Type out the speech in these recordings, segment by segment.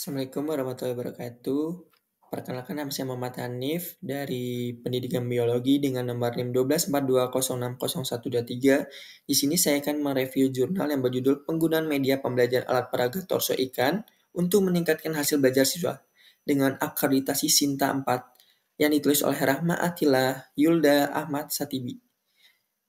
Assalamualaikum warahmatullahi wabarakatuh. Perkenalkan nama saya Muhammad Hanif dari Pendidikan Biologi dengan nomor NIM 1242060123. Di sini saya akan mereview jurnal yang berjudul Penggunaan Media Pembelajaran Alat Peraga Torso Ikan untuk meningkatkan hasil belajar siswa dengan akreditasi Sinta 4 yang ditulis oleh Rahma Atila Yulda Ahmad Satibi.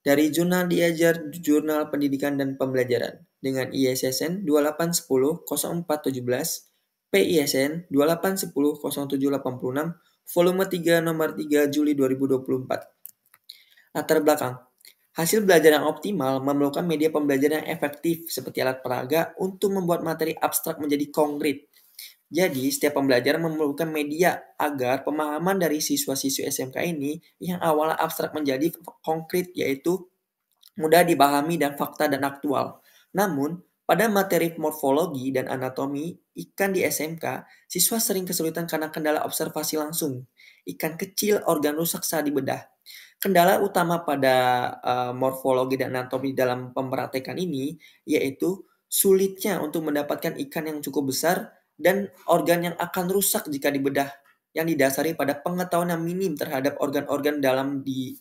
Dari Jurnal Diajar Jurnal Pendidikan dan Pembelajaran dengan ISSN 28100417, PISN 28100786, volume 3 nomor 3 Juli 2024. Latar belakang. Hasil belajar yang optimal memerlukan media pembelajaran yang efektif seperti alat peraga untuk membuat materi abstrak menjadi konkret. Jadi, setiap pembelajaran memerlukan media agar pemahaman dari siswa-siswi SMK ini yang awalnya abstrak menjadi konkret, yaitu mudah dipahami dan fakta dan aktual. Namun, pada materi morfologi dan anatomi ikan di SMK, siswa sering kesulitan karena kendala observasi langsung. Ikan kecil, organ rusak saat dibedah. Kendala utama pada morfologi dan anatomi dalam pempraktekan ini yaitu sulitnya untuk mendapatkan ikan yang cukup besar dan organ yang akan rusak jika dibedah, yang didasari pada pengetahuan yang minim terhadap organ-organ dalam di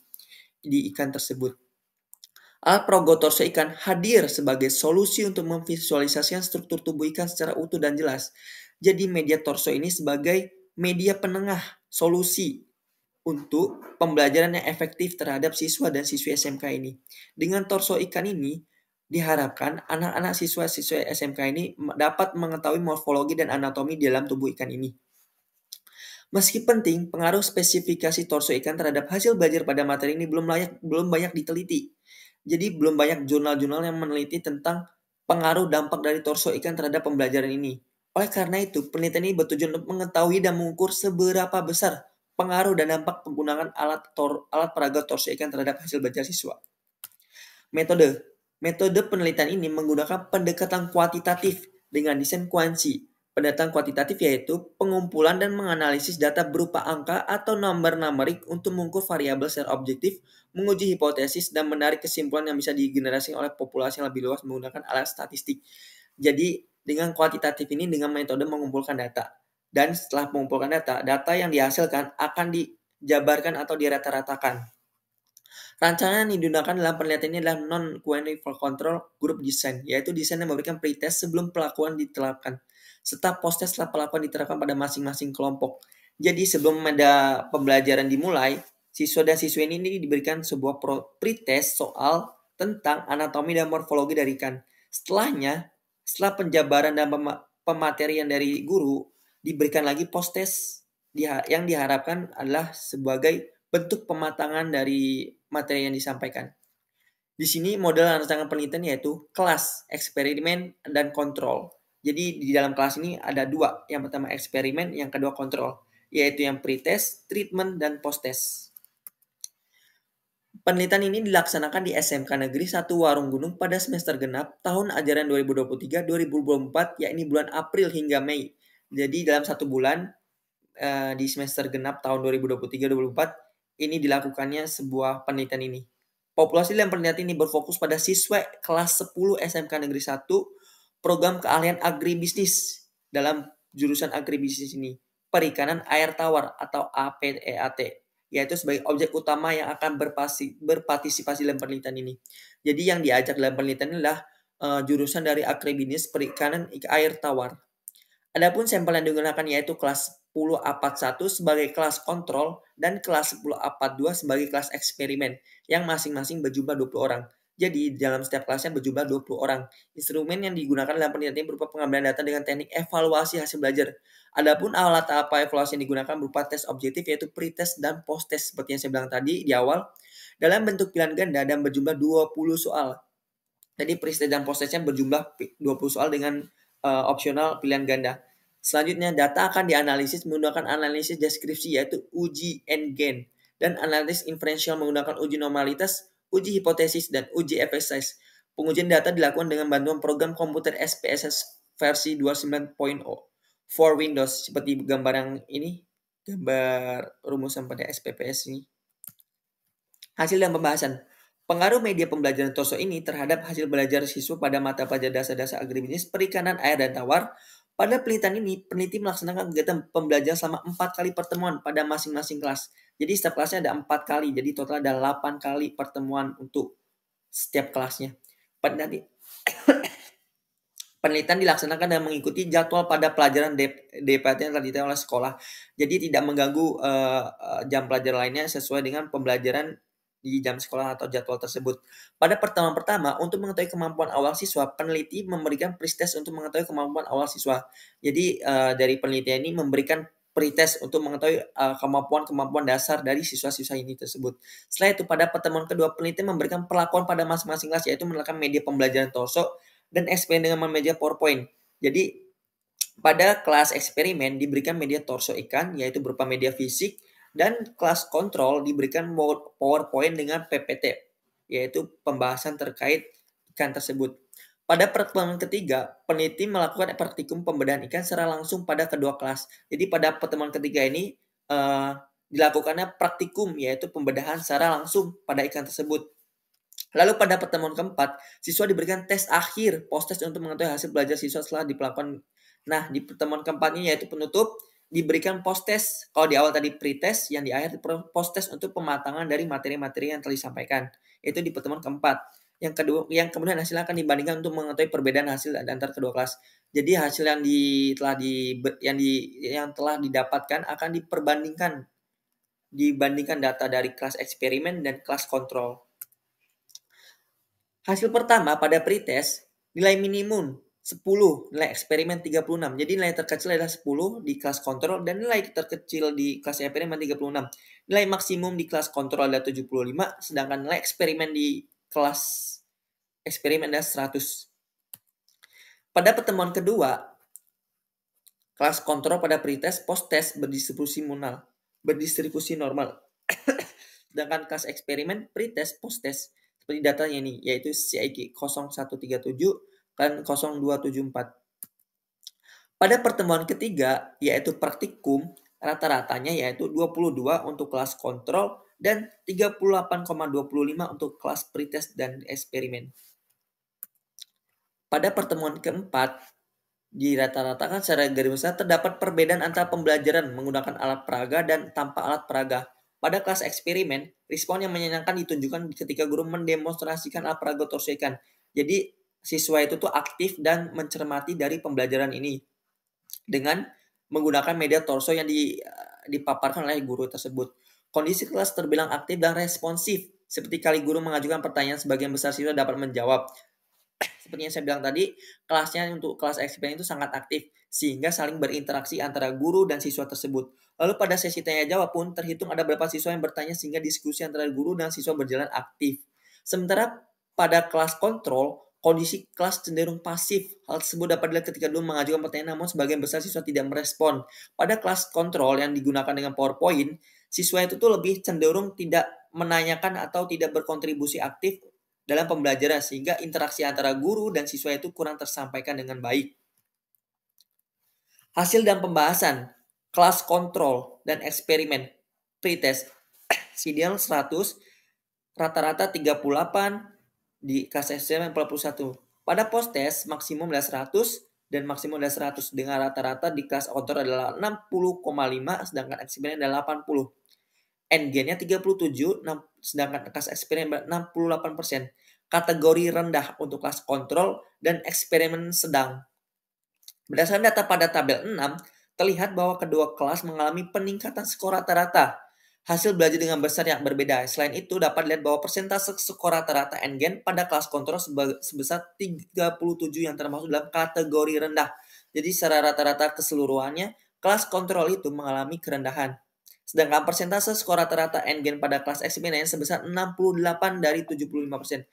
ikan tersebut. Alat peraga torso ikan hadir sebagai solusi untuk memvisualisasikan struktur tubuh ikan secara utuh dan jelas. Jadi media torso ini sebagai media penengah solusi untuk pembelajaran yang efektif terhadap siswa dan siswi SMK ini. Dengan torso ikan ini, diharapkan anak-anak siswa-siswa SMK ini dapat mengetahui morfologi dan anatomi dalam tubuh ikan ini. Meski penting, pengaruh spesifikasi torso ikan terhadap hasil belajar pada materi ini belum banyak diteliti. Jadi belum banyak jurnal-jurnal yang meneliti tentang pengaruh dampak dari torso ikan terhadap pembelajaran ini. Oleh karena itu, penelitian ini bertujuan untuk mengetahui dan mengukur seberapa besar pengaruh dan dampak penggunaan alat peraga torso ikan terhadap hasil belajar siswa. Metode penelitian ini menggunakan pendekatan kuantitatif dengan desain kuansi. Pendekatan kuantitatif yaitu pengumpulan dan menganalisis data berupa angka atau nomor numerik untuk mengukur variabel secara objektif, menguji hipotesis, dan menarik kesimpulan yang bisa digenerasikan oleh populasi yang lebih luas menggunakan alat statistik. Jadi, dengan kuantitatif ini dengan metode mengumpulkan data. Dan setelah mengumpulkan data yang dihasilkan akan dijabarkan atau dirata-ratakan. Rancangan yang digunakan dalam penelitian ini adalah non-quantitative control group design, yaitu desain yang memberikan pretest sebelum pelakuan diterapkan, serta post-test setelah pelakuan diterapkan pada masing-masing kelompok. Jadi sebelum ada pembelajaran dimulai, siswa dan siswi ini diberikan sebuah pretest soal tentang anatomi dan morfologi dari ikan. Setelah penjabaran dan pematerian dari guru, diberikan lagi post-test yang diharapkan adalah sebagai bentuk pematangan dari materi yang disampaikan. Di sini model rancangan penelitian yaitu kelas, eksperimen, dan kontrol. Jadi di dalam kelas ini ada dua. Yang pertama eksperimen, yang kedua kontrol. Yaitu yang pretest, treatment, dan post-test. Penelitian ini dilaksanakan di SMK Negeri 1 Warung Gunung pada semester genap tahun ajaran 2023-2024, yakni bulan April hingga Mei. Jadi dalam satu bulan di semester genap tahun 2023-2024, ini dilakukannya sebuah penelitian ini. Populasi dalam penelitian ini berfokus pada siswa kelas 10 SMK Negeri 1 program keahlian agribisnis dalam jurusan agribisnis ini, perikanan air tawar atau APEAT, yaitu sebagai objek utama yang akan berpartisipasi dalam penelitian ini. Jadi yang diajak dalam penelitian ini adalah jurusan dari agribisnis perikanan air tawar. Adapun sampel yang digunakan yaitu kelas 10 APAT 1 sebagai kelas kontrol dan kelas 10 APAT 2 sebagai kelas eksperimen yang masing-masing berjumlah 20 orang. Jadi dalam setiap kelasnya berjumlah 20 orang. Instrumen yang digunakan dalam penelitian berupa pengambilan data dengan teknik evaluasi hasil belajar. Adapun alat apa evaluasi yang digunakan berupa tes objektif yaitu pretest dan post-test seperti yang saya bilang tadi di awal dalam bentuk pilihan ganda dan berjumlah 20 soal. Jadi pretest dan post-testnya berjumlah 20 soal dengan opsional pilihan ganda. Selanjutnya, data akan dianalisis menggunakan analisis deskripsi yaitu uji N-GAN dan analisis inferensial menggunakan uji normalitas, uji hipotesis, dan uji effect size. Pengujian data dilakukan dengan bantuan program komputer SPSS versi 29.0 for Windows seperti gambar yang ini, gambar rumusan pada SPPS ini. Hasil dan pembahasan. Pengaruh media pembelajaran torso ini terhadap hasil belajar siswa pada mata pelajaran dasar-dasar agribisnis, perikanan air dan tawar, Pada penelitian ini, peneliti melaksanakan kegiatan pembelajaran selama 4 kali pertemuan pada masing-masing kelas. Jadi setiap kelasnya ada 4 kali, jadi total ada 8 kali pertemuan untuk setiap kelasnya. Penelitian dilaksanakan dengan mengikuti jadwal pada pelajaran DPT yang telah ditentukan oleh sekolah. Jadi tidak mengganggu jam pelajaran lainnya sesuai dengan pembelajaran di jam sekolah atau jadwal tersebut. Pada pertemuan pertama, untuk mengetahui kemampuan awal siswa, peneliti memberikan pretest untuk mengetahui kemampuan awal siswa. Jadi dari penelitian ini memberikan pretest untuk mengetahui kemampuan-kemampuan dasar dari siswa-siswa ini tersebut. Setelah itu, pada pertemuan kedua, peneliti memberikan perlakuan pada masing-masing kelas, yaitu menggunakan media pembelajaran torso dan eksperimen dengan media PowerPoint. Jadi pada kelas eksperimen diberikan media torso ikan, yaitu berupa media fisik, dan kelas kontrol diberikan PowerPoint dengan PPT, yaitu pembahasan terkait ikan tersebut. Pada pertemuan ketiga, peneliti melakukan praktikum pembedahan ikan secara langsung pada kedua kelas. Jadi pada pertemuan ketiga ini dilakukannya praktikum, yaitu pembedahan secara langsung pada ikan tersebut. Lalu pada pertemuan keempat, siswa diberikan tes akhir, post-test untuk mengetahui hasil belajar siswa setelah dilakukan. Nah, di pertemuan keempatnya yaitu penutup, diberikan post-test. Kalau di awal tadi pre-test, yang di akhir post-test untuk pematangan dari materi-materi yang telah disampaikan. Itu di pertemuan keempat. Yang kemudian hasilnya akan dibandingkan untuk mengetahui perbedaan hasil antara kedua kelas. Jadi hasil yang telah didapatkan akan dibandingkan data dari kelas eksperimen dan kelas kontrol. Hasil pertama pada pretest, nilai minimum 10, nilai eksperimen 36. Jadi nilai terkecil adalah 10 di kelas kontrol dan nilai terkecil di kelas eksperimen 36. Nilai maksimum di kelas kontrol adalah 75, sedangkan nilai eksperimen di kelas eksperimen adalah 100. Pada pertemuan kedua, kelas kontrol pada pretest, post-test berdistribusi normal. Sedangkan kelas eksperimen, pretest, post-test seperti datanya ini, yaitu CIG 0137 dan 0274. Pada pertemuan ketiga, yaitu praktikum, rata-ratanya yaitu 22 untuk kelas kontrol dan 38,25 untuk kelas pretest dan eksperimen. Pada pertemuan keempat, dirata-ratakan secara garis besar terdapat perbedaan antara pembelajaran menggunakan alat peraga dan tanpa alat peraga. Pada kelas eksperimen, respon yang menyenangkan ditunjukkan ketika guru mendemonstrasikan alat peraga torso ikan. Jadi siswa itu tuh aktif dan mencermati dari pembelajaran ini dengan menggunakan media torso yang dipaparkan oleh guru tersebut. Kondisi kelas terbilang aktif dan responsif. Seperti kali guru mengajukan pertanyaan, sebagian besar siswa dapat menjawab. Seperti yang saya bilang tadi, kelasnya untuk kelas eksperimen itu sangat aktif, sehingga saling berinteraksi antara guru dan siswa tersebut. Lalu pada sesi tanya jawab pun terhitung ada beberapa siswa yang bertanya sehingga diskusi antara guru dan siswa berjalan aktif. Sementara pada kelas kontrol, kondisi kelas cenderung pasif. Hal tersebut dapat dilihat ketika guru mengajukan pertanyaan namun sebagian besar siswa tidak merespon. Pada kelas kontrol yang digunakan dengan PowerPoint, siswa itu tuh lebih cenderung tidak menanyakan atau tidak berkontribusi aktif dalam pembelajaran sehingga interaksi antara guru dan siswa itu kurang tersampaikan dengan baik. Hasil dan pembahasan kelas kontrol dan eksperimen pretest ideal 100, rata-rata 38, di kelas eksperimen 41. Pada post-test maksimum adalah 100 dan maksimum adalah 100 dengan rata-rata di kelas kontrol adalah 60,5 sedangkan eksperimen adalah 80. N-nya 37, sedangkan kelas eksperimen 68%. Kategori rendah untuk kelas kontrol dan eksperimen sedang. Berdasarkan data pada tabel 6, terlihat bahwa kedua kelas mengalami peningkatan skor rata-rata. Hasil belajar dengan besar yang berbeda. Selain itu, dapat dilihat bahwa persentase skor rata-rata N-gen pada kelas kontrol sebesar 37 yang termasuk dalam kategori rendah. Jadi secara rata-rata keseluruhannya, kelas kontrol itu mengalami kerendahan. Sedangkan persentase skor rata-rata N-gen pada kelas eksperimen sebesar 68 dari 75%.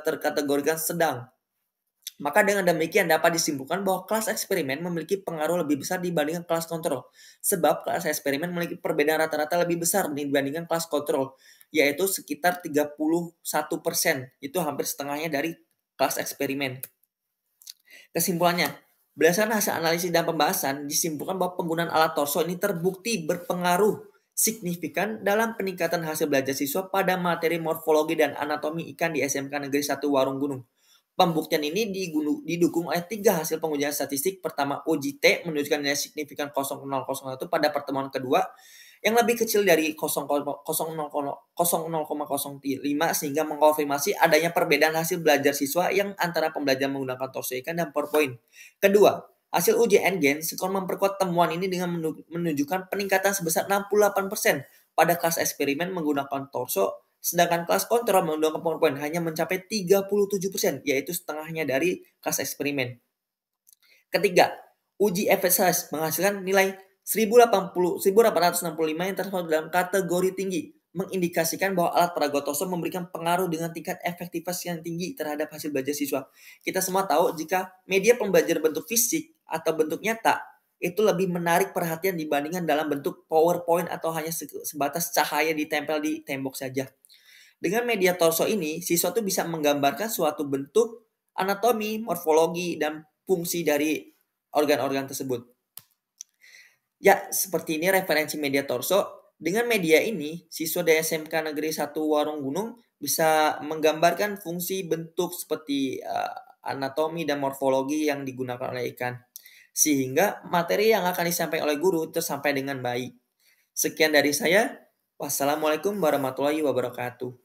Terkategorikan sedang. Maka dengan demikian dapat disimpulkan bahwa kelas eksperimen memiliki pengaruh lebih besar dibandingkan kelas kontrol. Sebab kelas eksperimen memiliki perbedaan rata-rata lebih besar dibandingkan kelas kontrol, yaitu sekitar 31%. Itu hampir setengahnya dari kelas eksperimen. Kesimpulannya, berdasarkan hasil analisis dan pembahasan, disimpulkan bahwa penggunaan alat torso ini terbukti berpengaruh signifikan dalam peningkatan hasil belajar siswa pada materi morfologi dan anatomi ikan di SMK Negeri 1 Warung Gunung. Pembuktian ini didukung oleh 3 hasil pengujian statistik. Pertama, uji T menunjukkan nilai signifikan 0,001 pada pertemuan kedua yang lebih kecil dari 0,05 sehingga mengkonfirmasi adanya perbedaan hasil belajar siswa yang antara pembelajaran menggunakan torso ikan dan PowerPoint. Kedua, hasil uji N-Gen skor memperkuat temuan ini dengan menunjukkan peningkatan sebesar 68% pada kelas eksperimen menggunakan torso, sedangkan kelas kontrol menggunakan PowerPoint hanya mencapai 37%, yaitu setengahnya dari kelas eksperimen. Ketiga, uji FSH menghasilkan nilai 1865 yang termasuk dalam kategori tinggi, mengindikasikan bahwa alat peraga torso memberikan pengaruh dengan tingkat efektivitas yang tinggi terhadap hasil belajar siswa. Kita semua tahu jika media pembelajaran bentuk fisik atau bentuk nyata itu lebih menarik perhatian dibandingkan dalam bentuk PowerPoint atau hanya sebatas cahaya ditempel di tembok saja. Dengan media torso ini, siswa tuh bisa menggambarkan suatu bentuk, anatomi, morfologi, dan fungsi dari organ-organ tersebut. Ya, seperti ini referensi media torso. Dengan media ini, siswa dari SMK Negeri 1 Warung Gunung bisa menggambarkan fungsi bentuk seperti anatomi dan morfologi yang digunakan oleh ikan. Sehingga materi yang akan disampaikan oleh guru tersampai dengan baik. Sekian dari saya. Wassalamualaikum warahmatullahi wabarakatuh.